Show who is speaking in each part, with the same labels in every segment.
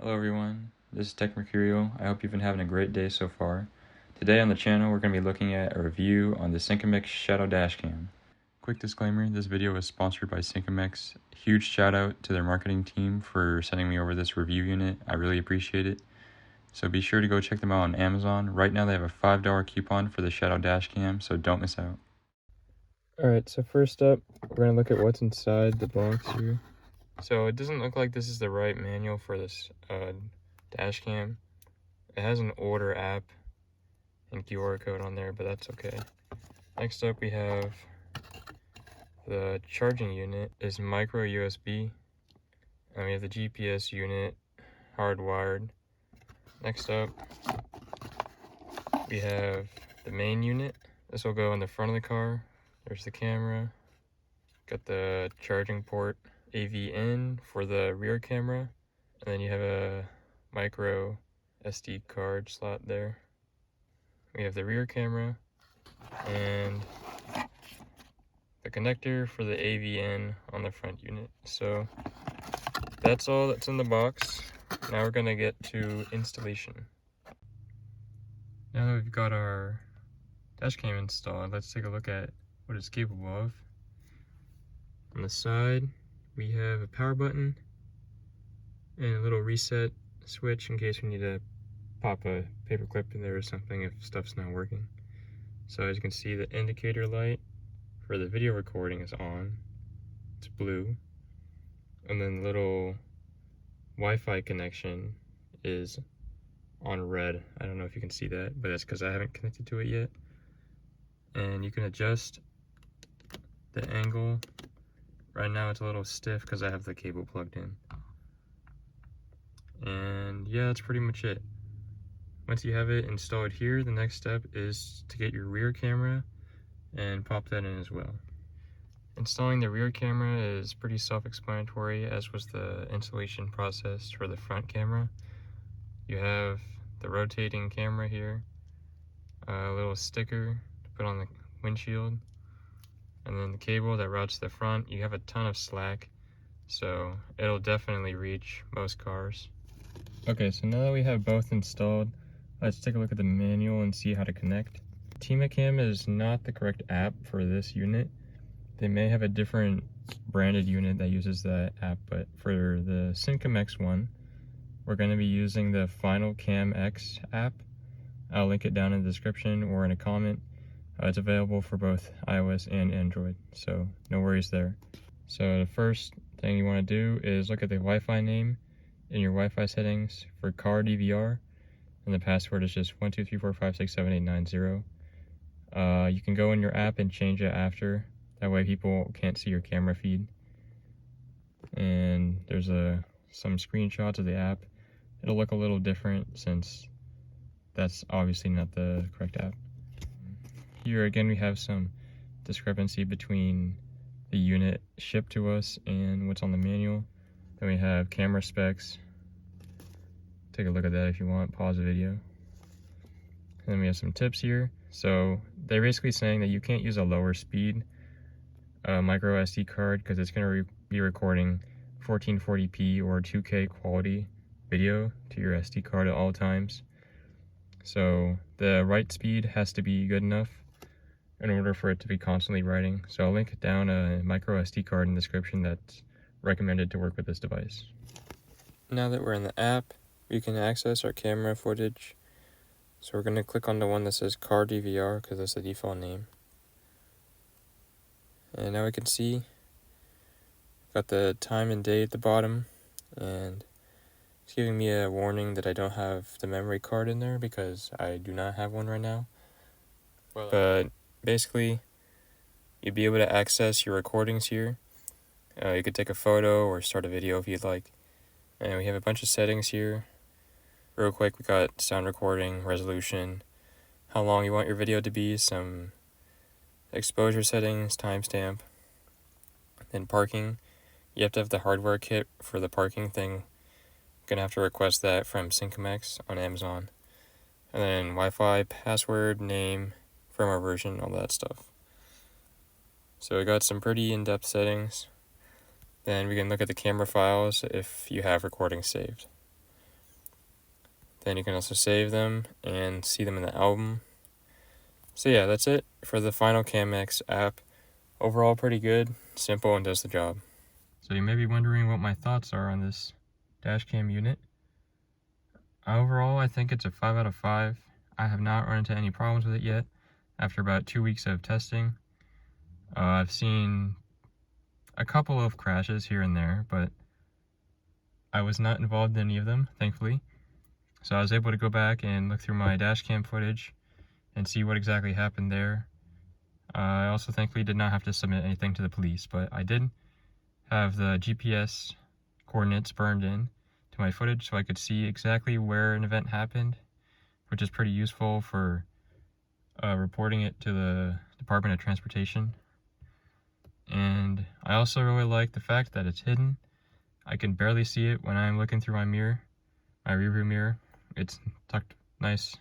Speaker 1: Hello everyone, this is Tech Mercurial. I hope you've been having a great day so far. Today on the channel we're going to be looking at a review on the SINCAMEX Shadow DashCam. Quick disclaimer, this video is sponsored by SINCAMEX. Huge shout out to their marketing team for sending me over this review unit. I really appreciate it. So be sure to go check them out on Amazon. Right now they have a $5 coupon for the Shadow DashCam, so don't miss out. Alright, so first up, we're going to look at what's inside the box here. So it doesn't look like this is the right manual for this dash cam. It has an order app and QR code on there, but that's okay. Next up we have the charging unit is micro USB. And we have the GPS unit hardwired. Next up we have the main unit. This will go in the front of the car. There's the camera. Got the charging port. AV in for the rear camera, and then you have a micro SD card slot there. We have the rear camera and the connector for the AV in on the front unit. So that's all that's in the box. Now we're gonna get to installation. Now that we've got our dash cam installed, let's take a look at what it's capable of. On the side we have a power button and a little reset switch in case we need to pop a paper clip in there or something if stuff's not working. So as you can see, the indicator light for the video recording is on. It's blue. And then the little Wi-Fi connection is on red. I don't know if you can see that, but that's because I haven't connected to it yet. And you can adjust the angle. Right now it's a little stiff because I have the cable plugged in. And yeah, that's pretty much it. Once you have it installed here, the next step is to get your rear camera and pop that in as well. Installing the rear camera is pretty self-explanatory, as was the installation process for the front camera. You have the rotating camera here, a little sticker to put on the windshield, and then the cable that routes to the front. You have a ton of slack, so it'll definitely reach most cars. Okay, so now that we have both installed, let's take a look at the manual and see how to connect. TimaCam is not the correct app for this unit. They may have a different branded unit that uses that app, but for the SINCAMEX one, we're going to be using the Final Cam X app. I'll link it down in the description or in a comment. It's available for both iOS and Android, so no worries there. So the first thing you want to do is look at the Wi-Fi name in your Wi-Fi settings for car DVR, and the password is just 12345678990. You can go in your app and change it after. That way people can't see your camera feed. And there's some screenshots of the app. It'll look a little different since that's obviously not the correct app. Here again we have some discrepancy between the unit shipped to us and what's on the manual. Then we have camera specs. Take a look at that if you want, pause the video. And then we have some tips here. So they're basically saying that you can't use a lower speed micro SD card because it's going to be recording 1440p or 2K quality video to your SD card at all times. So the write speed has to be good enough in order for it to be constantly writing. So I'll link down a micro SD card in the description that's recommended to work with this device. Now that we're in the app, we can access our camera footage. So we're going to click on the one that says car DVR because that's the default name. And now we can see got the time and date at the bottom, and it's giving me a warning that I don't have the memory card in there because I do not have one right now. But basically, you'd be able to access your recordings here. You could take a photo or start a video if you'd like. And we have a bunch of settings here. Real quick, we got sound recording, resolution, how long you want your video to be, some exposure settings, timestamp, then parking. You have to have the hardware kit for the parking thing. You're gonna have to request that from SINCAMEX on Amazon. And then Wi-Fi, password, name, firmware version, all that stuff. So we got some pretty in-depth settings. Then we can look at the camera files if you have recordings saved. Then you can also save them and see them in the album. So yeah, that's it for the final SINCAMEX app. Overall pretty good, simple, and does the job. So you may be wondering what my thoughts are on this dashcam unit. Overall, I think it's a 5 out of 5. I have not run into any problems with it yet after about 2 weeks of testing. I've seen a couple of crashes here and there, but I was not involved in any of them, thankfully. So I was able to go back and look through my dashcam footage and see what exactly happened there. I also thankfully did not have to submit anything to the police, but I did have the GPS coordinates burned in to my footage so I could see exactly where an event happened, which is pretty useful for reporting it to the Department of Transportation. And I also really like the fact that it's hidden. I can barely see it when I'm looking through my mirror, my rearview mirror. It's tucked nicely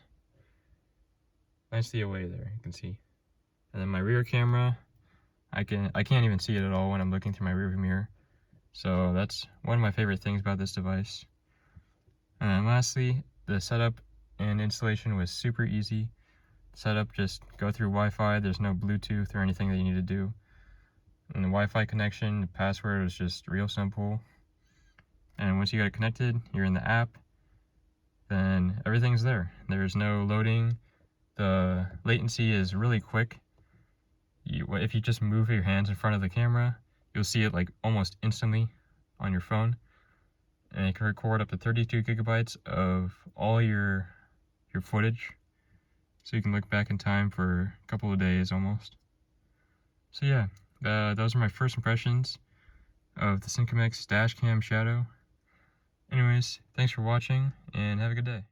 Speaker 1: away there, you can see. And then my rear camera, I can't even see it at all when I'm looking through my rearview mirror. So that's one of my favorite things about this device. And then lastly, the setup and installation was super easy. Setup, just go through Wi-Fi. There's no Bluetooth or anything that you need to do. And the Wi-Fi connection, the password was just real simple. And once you get it connected, you're in the app, then everything's there. There's no loading. The latency is really quick. If you just move your hands in front of the camera, you'll see it like almost instantly on your phone. And it can record up to 32 gigabytes of all your footage. So you can look back in time for a couple of days almost. So yeah, those are my first impressions of the SINCAMEX Dashcam Shadow. Anyways, thanks for watching and have a good day.